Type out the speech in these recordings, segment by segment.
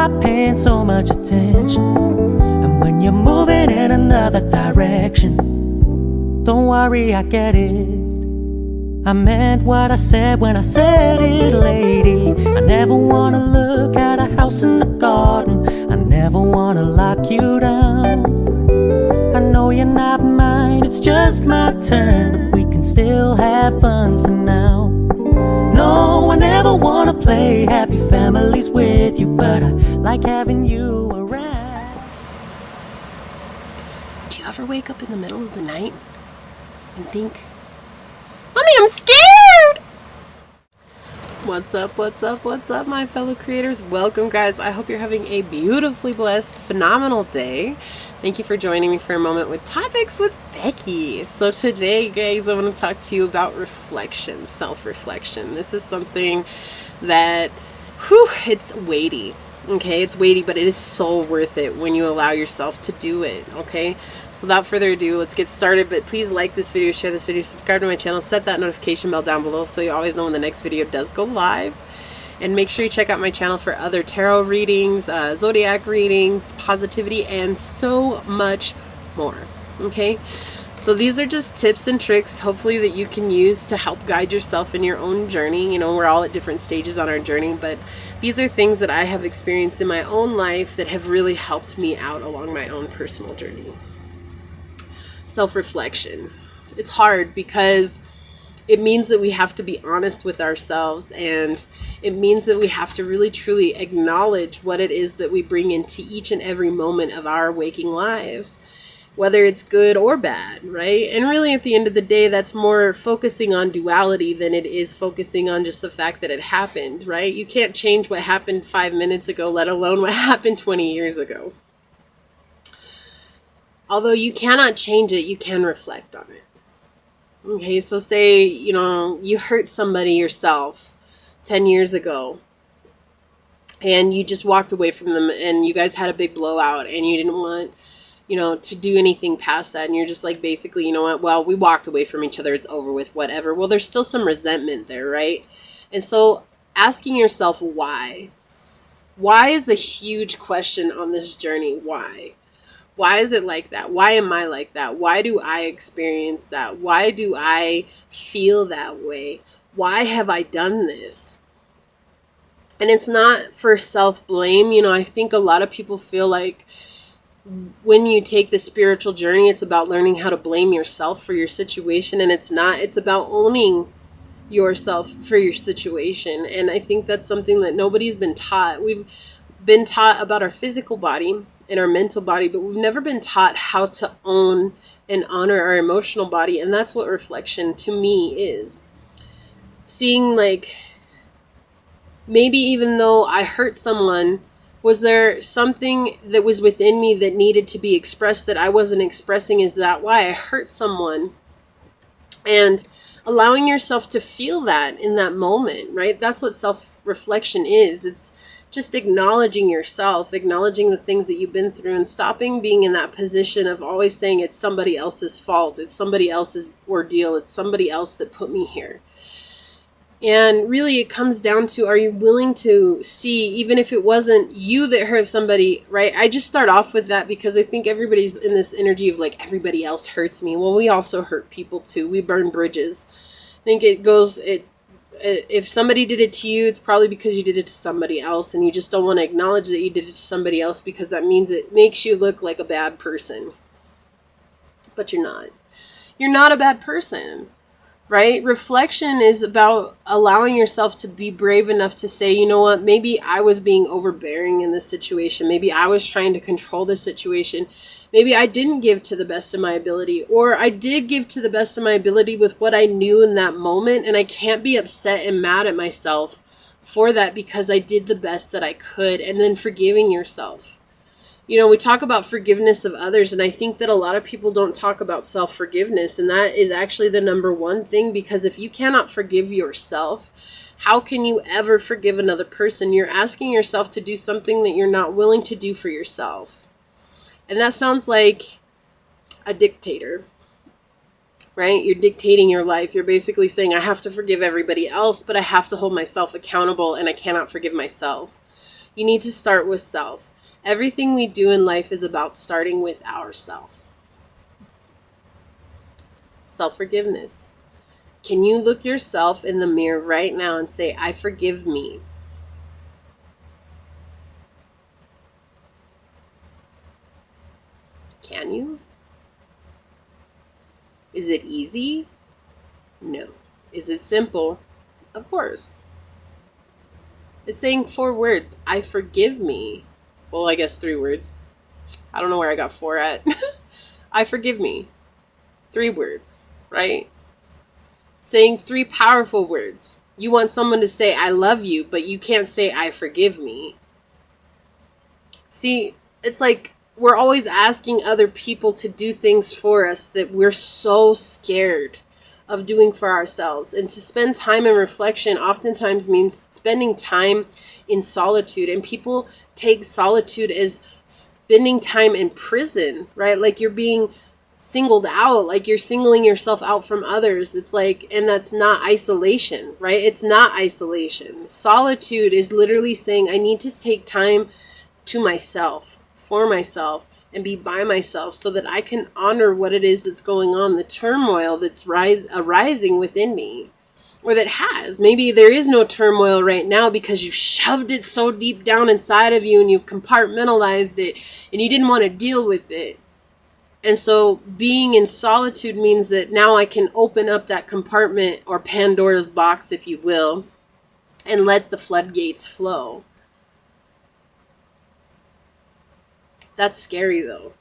stop paying so much attention. And when you're moving in another direction, don't worry, I get it. I meant what I said when I said it, lady. I never wanna look at a house in the garden. I never wanna lock you down. I know you're not mine, it's just my turn, but we can still have fun for now. No, I never wanna play happy families with you, but I like having you around. Do you ever wake up in the middle of the night and think, Mommy, I'm scared! What's up, what's up, what's up, my fellow creators? Welcome, guys. I hope you're having a beautifully blessed, phenomenal day. Thank you for joining me for a moment with Topics with Becky. So today, guys, I want to talk to you about reflection, self-reflection. This is something that, it's weighty. Okay, it's weighty, but it is so worth it when you allow yourself to do it. Okay, so without further ado, let's get started. But please like this video, share this video, subscribe to my channel, set that notification bell down below so you always know when the next video does go live. And make sure you check out my channel for other tarot readings, zodiac readings, positivity, and so much more. Okay, so these are just tips and tricks, hopefully, that you can use to help guide yourself in your own journey. You know, we're all at different stages on our journey, but these are things that I have experienced in my own life that have really helped me out along my own personal journey. Self-reflection. It's hard because it means that we have to be honest with ourselves, and it means that we have to really truly acknowledge what it is that we bring into each and every moment of our waking lives, whether it's good or bad, right? And really at the end of the day, that's more focusing on duality than it is focusing on just the fact that it happened, right? You can't change what happened 5 minutes ago, let alone what happened 20 years ago. Although you cannot change it, you can reflect on it. Okay, so say, you know, you hurt somebody yourself 10 years ago and you just walked away from them and you guys had a big blowout and you didn't want, you know, to do anything past that, and you're just like, basically, you know what, well, we walked away from each other, it's over with, whatever. Well, there's still some resentment there, right? And so asking yourself why is a huge question on this journey. Why is it like that? Why am I like that? Why do I experience that? Why do I feel that way? Why have I done this? And it's not for self-blame. You know, I think a lot of people feel like when you take the spiritual journey, it's about learning how to blame yourself for your situation, and it's not. It's about owning yourself for your situation. And I think that's something that nobody's been taught. We've been taught about our physical body and our mental body, but we've never been taught how to own and honor our emotional body. And that's what reflection to me is. Seeing, like, maybe even though I hurt someone, was there something that was within me that needed to be expressed that I wasn't expressing? Is that why I hurt someone? And allowing yourself to feel that in that moment, right? That's what self-reflection is. It's just acknowledging yourself, acknowledging the things that you've been through, and stopping being in that position of always saying it's somebody else's fault, it's somebody else's ordeal, it's somebody else that put me here. And really it comes down to, are you willing to see, even if it wasn't you that hurt somebody, right? I just start off with that because I think everybody's in this energy of like, everybody else hurts me. Well, we also hurt people too. We burn bridges. I think if somebody did it to you, it's probably because you did it to somebody else, and you just don't want to acknowledge that you did it to somebody else because that means it makes you look like a bad person. But you're not. You're not a bad person, right? Reflection is about allowing yourself to be brave enough to say, you know what, maybe I was being overbearing in this situation. Maybe I was trying to control the situation. Maybe I didn't give to the best of my ability, or I did give to the best of my ability with what I knew in that moment, and I can't be upset and mad at myself for that because I did the best that I could. And then forgiving yourself. You know, we talk about forgiveness of others, and I think that a lot of people don't talk about self-forgiveness, and that is actually the number one thing, because if you cannot forgive yourself, how can you ever forgive another person? You're asking yourself to do something that you're not willing to do for yourself. And that sounds like a dictator, right? You're dictating your life. You're basically saying, I have to forgive everybody else, but I have to hold myself accountable, and I cannot forgive myself. You need to start with self. Everything we do in life is about starting with ourself. Self-forgiveness. Can you look yourself in the mirror right now and say, I forgive me? Can you? Is it easy? No. Is it simple? Of course. It's saying 4 words. I forgive me. Well, I guess 3 words. I don't know where I got 4 at. I forgive me. 3 words, right? Saying 3 powerful words. You want someone to say, I love you, but you can't say, I forgive me. See, it's like we're always asking other people to do things for us that we're so scared of doing for ourselves. And to spend time in reflection oftentimes means spending time in solitude. And people take solitude as spending time in prison, right? Like you're being singled out, like you're singling yourself out from others. It's like, and that's not isolation, right? It's not isolation. Solitude is literally saying, I need to take time to myself, for myself, and be by myself so that I can honor what it is that's going on, the turmoil that's arising within me, or that has. Maybe there is no turmoil right now because you shoved it so deep down inside of you and you compartmentalized it and you didn't want to deal with it. And so being in solitude means that now I can open up that compartment, or Pandora's box, if you will, and let the floodgates flow. That's scary, though.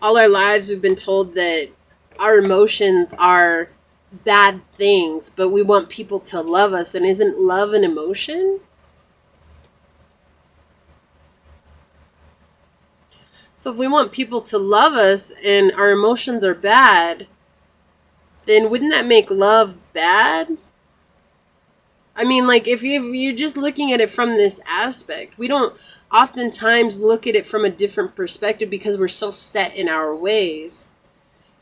All our lives we've been told that our emotions are bad things, but we want people to love us. And isn't love an emotion? So if we want people to love us and our emotions are bad, then wouldn't that make love bad? I mean, like, if you're just looking at it from this aspect, we don't oftentimes look at it from a different perspective because we're so set in our ways.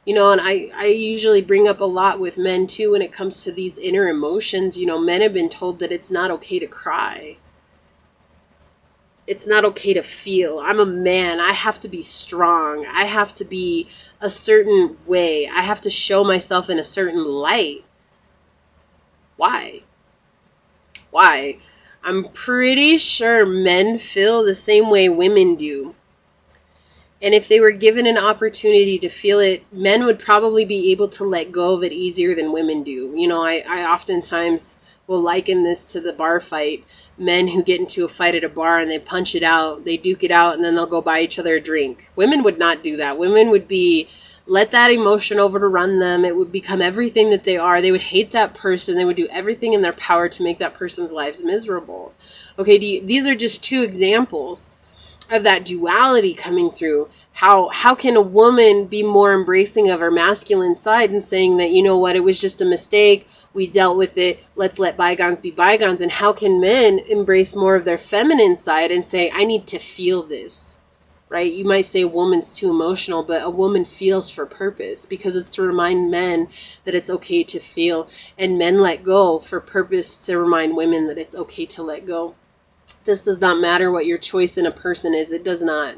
You know, and I usually bring up a lot with men, too, when it comes to these inner emotions. You know, men have been told that it's not okay to cry. It's not okay to feel. I'm a man. I have to be strong. I have to be a certain way. I have to show myself in a certain light. Why? Why? I'm pretty sure men feel the same way women do. And if they were given an opportunity to feel it, men would probably be able to let go of it easier than women do. You know, I oftentimes will liken this to the bar fight. Men who get into a fight at a bar and they punch it out, they duke it out, and then they'll go buy each other a drink. Women would not do that. Women would let that emotion overrun them. It would become everything that they are. They would hate that person. They would do everything in their power to make that person's lives miserable. Okay, these are just 2 examples of that duality coming through. How can a woman be more embracing of her masculine side and saying that, you know what, it was just a mistake, we dealt with it, let's let bygones be bygones? And how can men embrace more of their feminine side and say, I need to feel this, right? You might say a woman's too emotional, but a woman feels for purpose, because it's to remind men that it's okay to feel, and men let go for purpose to remind women that it's okay to let go. This does not matter what your choice in a person is. It does not.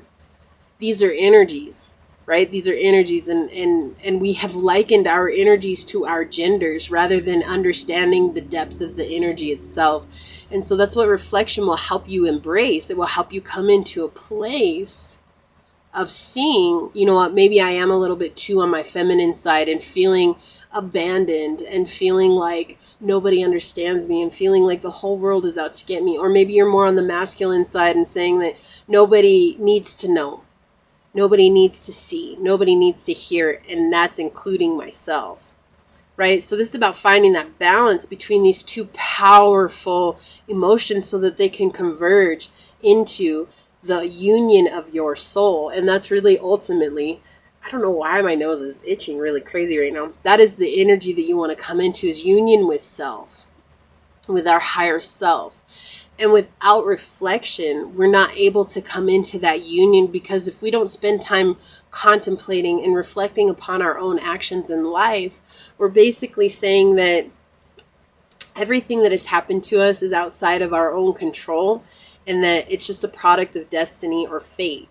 These are energies, right? These are energies, and we have likened our energies to our genders rather than understanding the depth of the energy itself. And so that's what reflection will help you embrace. It will help you come into a place of seeing, you know what, maybe I am a little bit too on my feminine side and feeling abandoned and feeling like nobody understands me and feeling like the whole world is out to get me. Or maybe you're more on the masculine side and saying that nobody needs to know. Nobody needs to see. Nobody needs to hear. And that's including myself. Right? So this is about finding that balance between these 2 powerful emotions so that they can converge into the union of your soul. And that's really ultimately, I don't know why my nose is itching really crazy right now. That is the energy that you want to come into, is union with self, with our higher self. And without reflection, we're not able to come into that union, because if we don't spend time contemplating and reflecting upon our own actions in life, we're basically saying that everything that has happened to us is outside of our own control. and that it's just a product of destiny or fate.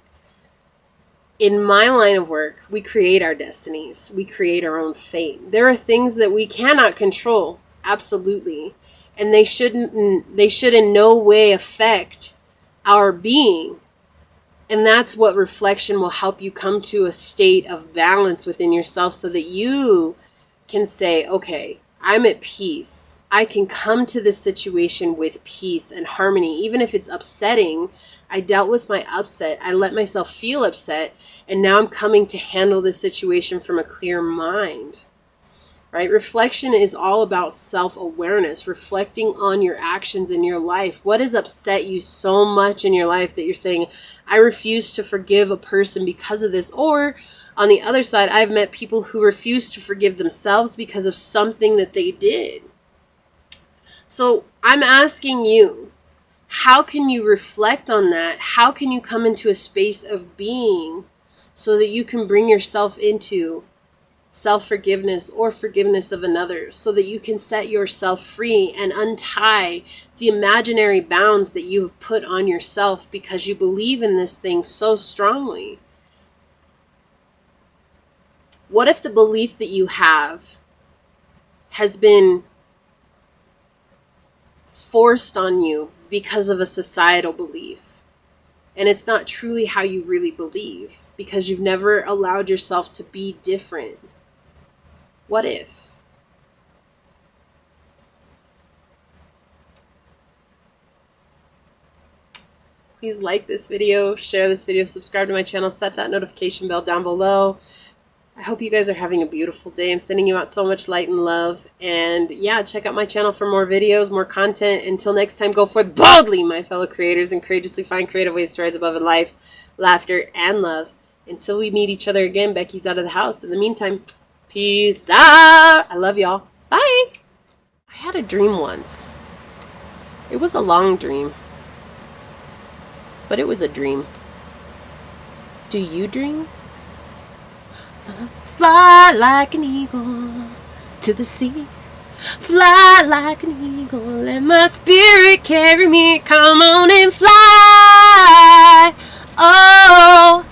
In my line of work, we create our destinies. We create our own fate. There are things that we cannot control, absolutely, and they should in no way affect our being. And that's what reflection will help you come to, a state of balance within yourself, so that you can say, okay, I'm at peace. I can come to this situation with peace and harmony. Even if it's upsetting, I dealt with my upset. I let myself feel upset. And now I'm coming to handle this situation from a clear mind. Right? Reflection is all about self-awareness, reflecting on your actions in your life. What has upset you so much in your life that you're saying, I refuse to forgive a person because of this? Or on the other side, I've met people who refuse to forgive themselves because of something that they did. So I'm asking you, how can you reflect on that? How can you come into a space of being so that you can bring yourself into self-forgiveness or forgiveness of another, so that you can set yourself free and untie the imaginary bounds that you have put on yourself because you believe in this thing so strongly? What if the belief that you have has been forced on you because of a societal belief, and it's not truly how you really believe because you've never allowed yourself to be different? What if? Please like this video, share this video, subscribe to my channel, set that notification bell down below. I hope you guys are having a beautiful day. I'm sending you out so much light and love. And yeah, check out my channel for more videos, more content. Until next time, go forth boldly, my fellow creators, and courageously find creative ways to rise above in life, laughter, and love. Until we meet each other again, Becky's out of the house. In the meantime, peace out. I love y'all. Bye. I had a dream once. It was a long dream, but it was a dream. Do you dream? Fly like an eagle to the sea. Fly like an eagle, let my spirit carry me. Come on and fly. Oh,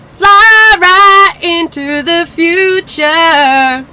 fly right into the future.